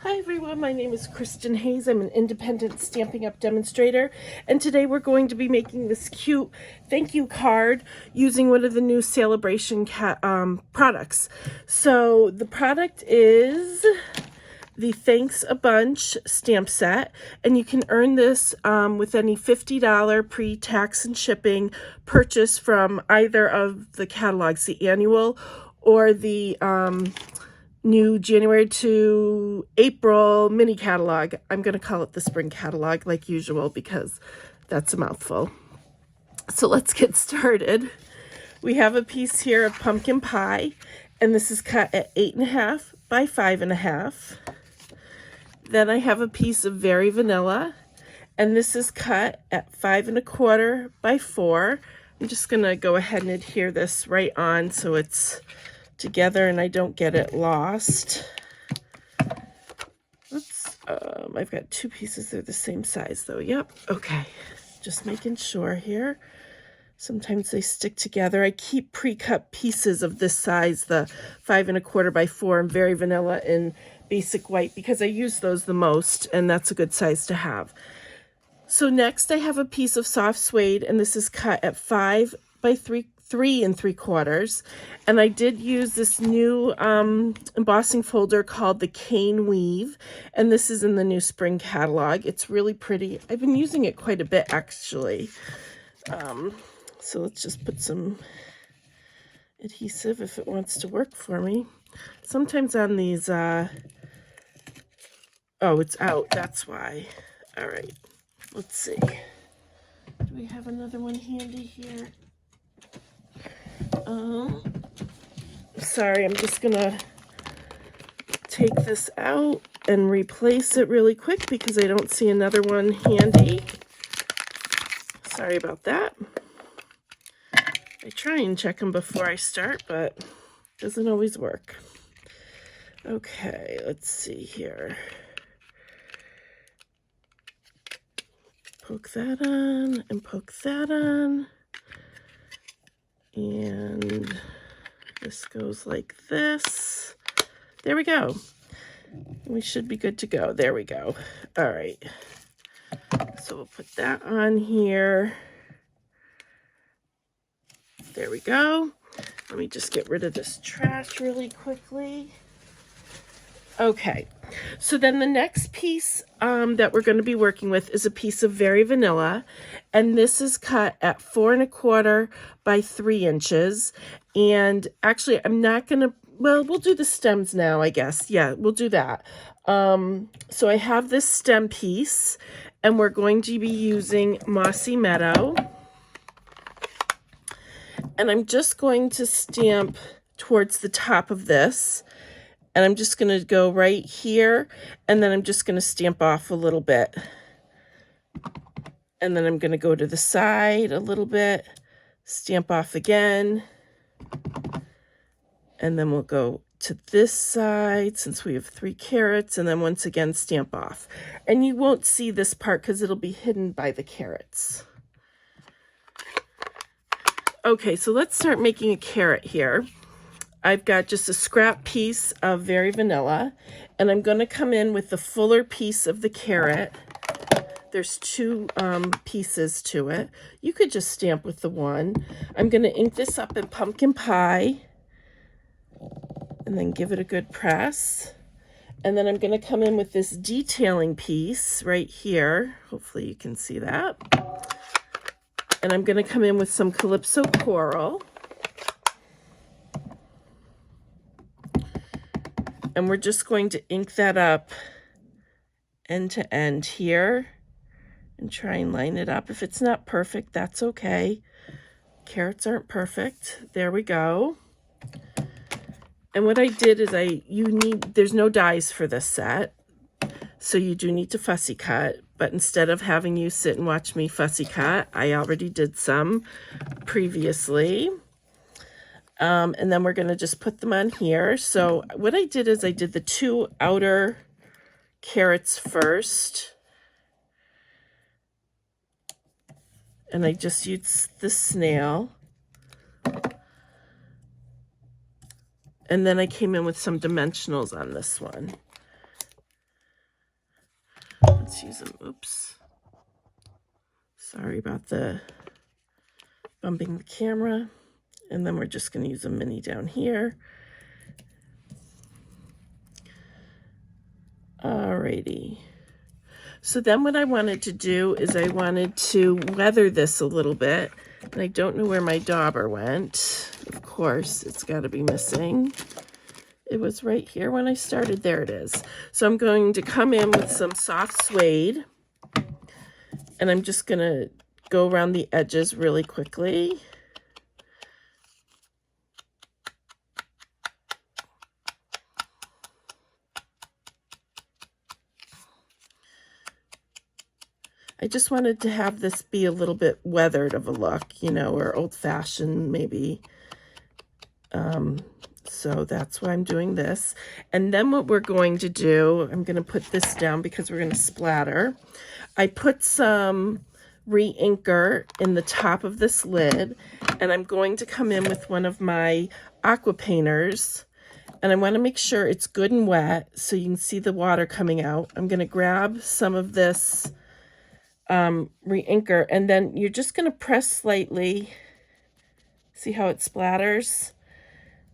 Hi everyone, my name is Kristin Hayes. I'm an independent Stampin' Up! Demonstrator, and today we're going to be making this cute thank you card using one of the new sale-a-bration products. So the product is the Thanks a Bunch stamp set, and you can earn this with any $50 pre-tax and shipping purchase from either of the catalogs, the annual or the new January to April mini catalog. I'm going to call it the spring catalog like usual because that's a mouthful. So let's get started. We have a piece here of pumpkin pie, and this is cut at 8.5 by 5.5. Then I have a piece of Very Vanilla, and this is cut at 5.25 by 4. I'm just going to go ahead and adhere this right on so it's together and I don't get it lost. Oops, I've got two pieces. They're the same size though. Yep. Okay. Just making sure here. Sometimes they stick together. I keep pre-cut pieces of this size, the 5.25 by 4 and Very Vanilla in basic white, because I use those the most and that's a good size to have. So next I have a piece of soft suede, and this is cut at 5 by 3.75, and I did use this new embossing folder called the Cane Weave, and this is in the new spring catalog. It's really pretty. I've been using it quite a bit actually. So let's just put some adhesive if it wants to work for me. Sometimes on these oh, it's out, that's why. All right, let's see, do we have another one handy here? Sorry, I'm just gonna take this out and replace it really quick because I don't see another one handy. Sorry about that. I try and check them before I start, but it doesn't always work. Okay, let's see here. Poke that on and poke that on. And this goes like this. There we go. We should be good to go. There we go. All right. So we'll put that on here. There we go. Let me just get rid of this trash really quickly. Okay. So then the next piece that we're going to be working with is a piece of Very Vanilla, and this is cut at 4.25 by 3 inches. And actually, I'm not going to, well, we'll do the stems now, I guess. Yeah, we'll do that. So I have this stem piece, and we're going to be using Mossy Meadow. And I'm just going to stamp towards the top of this. And I'm just going to go right here, and then I'm just going to stamp off a little bit. And then I'm going to go to the side a little bit, stamp off again. And then we'll go to this side since we have 3 carrots, and then once again stamp off. And you won't see this part because it'll be hidden by the carrots. Okay, so let's start making a carrot here. I've got just a scrap piece of Very Vanilla, and I'm going to come in with the fuller piece of the carrot. There's 2 pieces to it. You could just stamp with the one. I'm going to ink this up in pumpkin pie and then give it a good press. And then I'm going to come in with this detailing piece right here. Hopefully you can see that. And I'm going to come in with some Calypso Coral. And we're just going to ink that up end to end here and try and line it up. If it's not perfect, that's okay. Carrots aren't perfect. There we go. And what I did is there's no dies for this set, so you do need to fussy cut. But instead of having you sit and watch me fussy cut, I already did some previously. And then we're going to just put them on here. So what I did is I did the 2 outer carrots first. And I just used the snail. And then I came in with some dimensionals on this one. let's use them. Oops. Sorry about the bumping the camera. And then we're just going to use a mini down here. Alrighty. So then what I wanted to do is I wanted to weather this a little bit. And I don't know where my dauber went. Of course, it's got to be missing. It was right here when I started. There it is. So I'm going to come in with some soft suede. And I'm just going to go around the edges really quickly. I just wanted to have this be a little bit weathered of a look, you know, or old-fashioned maybe. So that's why I'm doing this. And then what we're going to do, I'm going to put this down because we're going to splatter. I put some re-inker in the top of this lid, and I'm going to come in with one of my aqua painters, and I want to make sure it's good and wet so you can see the water coming out. I'm going to grab some of this re-inker, and then you're just going to press slightly. See how it splatters?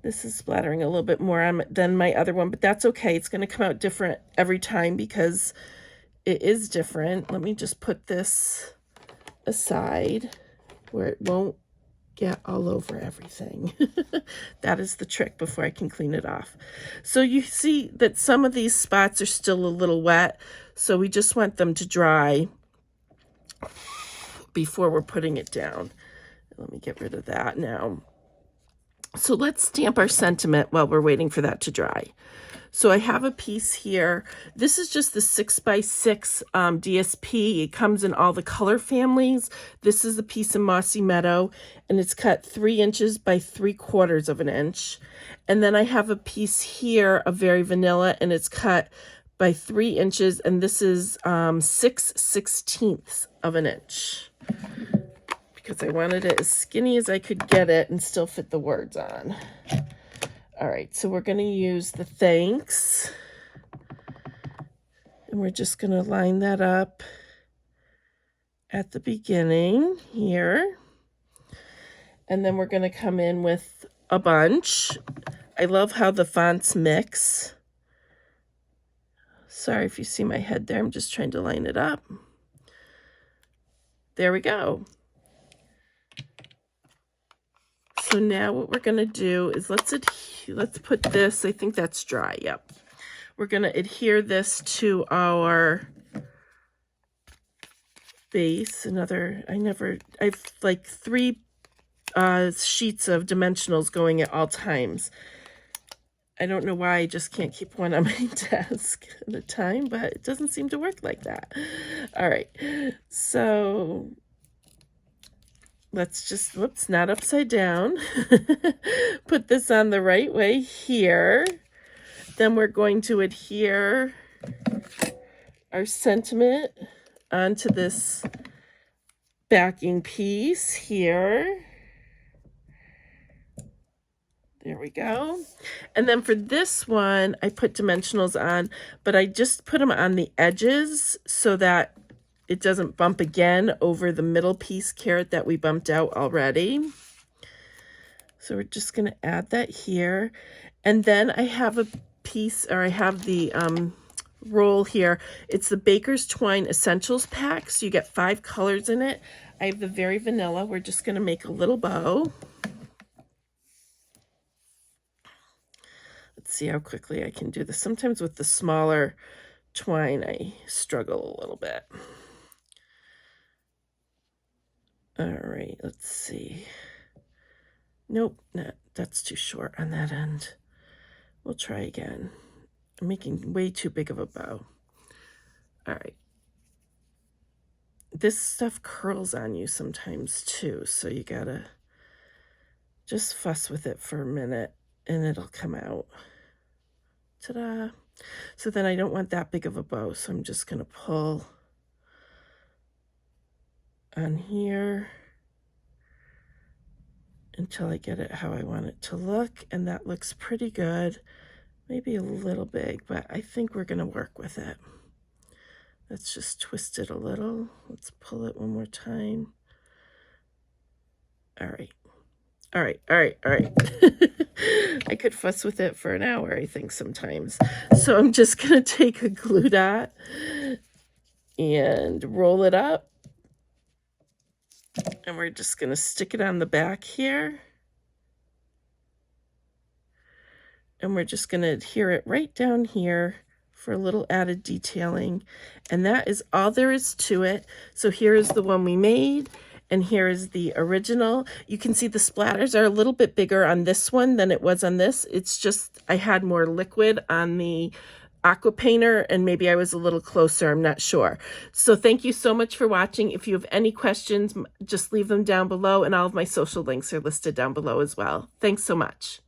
This is splattering a little bit more than my other one, but that's okay. It's going to come out different every time because it is different. Let me just put this aside where it won't get all over everything. That is the trick before I can clean it off. So you see that some of these spots are still a little wet, so we just want them to dry before we're putting it down. Let me get rid of that now. So let's stamp our sentiment while we're waiting for that to dry. So I have a piece here. This is just the 6x6 DSP. It comes in all the color families. This is a piece of Mossy Meadow, and it's cut 3 inches by 3/4 of an inch. And then I have a piece here of Very Vanilla, and it's cut by 3 inches, and this is 6/16 of an inch. Because I wanted it as skinny as I could get it and still fit the words on. All right, so we're going to use the thanks. And we're just going to line that up at the beginning here. And then we're going to come in with a bunch. I love how the fonts mix. Sorry if you see my head there. I'm just trying to line it up. There we go. So now what we're going to do is let's put this, I think that's dry, yep. We're going to adhere this to our base. I've like 3 sheets of dimensionals going at all times. I don't know why I just can't keep one on my desk at a time, but it doesn't seem to work like that. All right, so let's just, whoops, not upside down. Put this on the right way here. Then we're going to adhere our sentiment onto this backing piece here. There we go. And then for this one, I put dimensionals on, but I just put them on the edges so that it doesn't bump again over the middle piece carrot that we bumped out already. So we're just going to add that here. And then I have a piece, or I have the roll here. It's the Baker's Twine Essentials pack. So you get 5 colors in it. I have the Very Vanilla. We're just going to make a little bow. Let's see how quickly I can do this. Sometimes with the smaller twine, I struggle a little bit. All right, let's see. Nope, that's too short on that end. We'll try again. I'm making way too big of a bow. All right. This stuff curls on you sometimes too, so you gotta just fuss with it for a minute and it'll come out. Ta-da. So then I don't want that big of a bow, so I'm just gonna pull on here until I get it how I want it to look, and that looks pretty good. Maybe a little big, but I think we're going to work with it. Let's just twist it a little. Let's pull it one more time. All right. All right. I could fuss with it for an hour, I think, sometimes. So I'm just going to take a glue dot and roll it up. And we're just going to stick it on the back here. And we're just going to adhere it right down here for a little added detailing. And that is all there is to it. So here is the one we made. And here is the original. You can see the splatters are a little bit bigger on this one than it was on this. It's just I had more liquid on the aqua painter and maybe I was a little closer. I'm not sure. So thank you so much for watching. If you have any questions, just leave them down below, and all of my social links are listed down below as well. Thanks so much.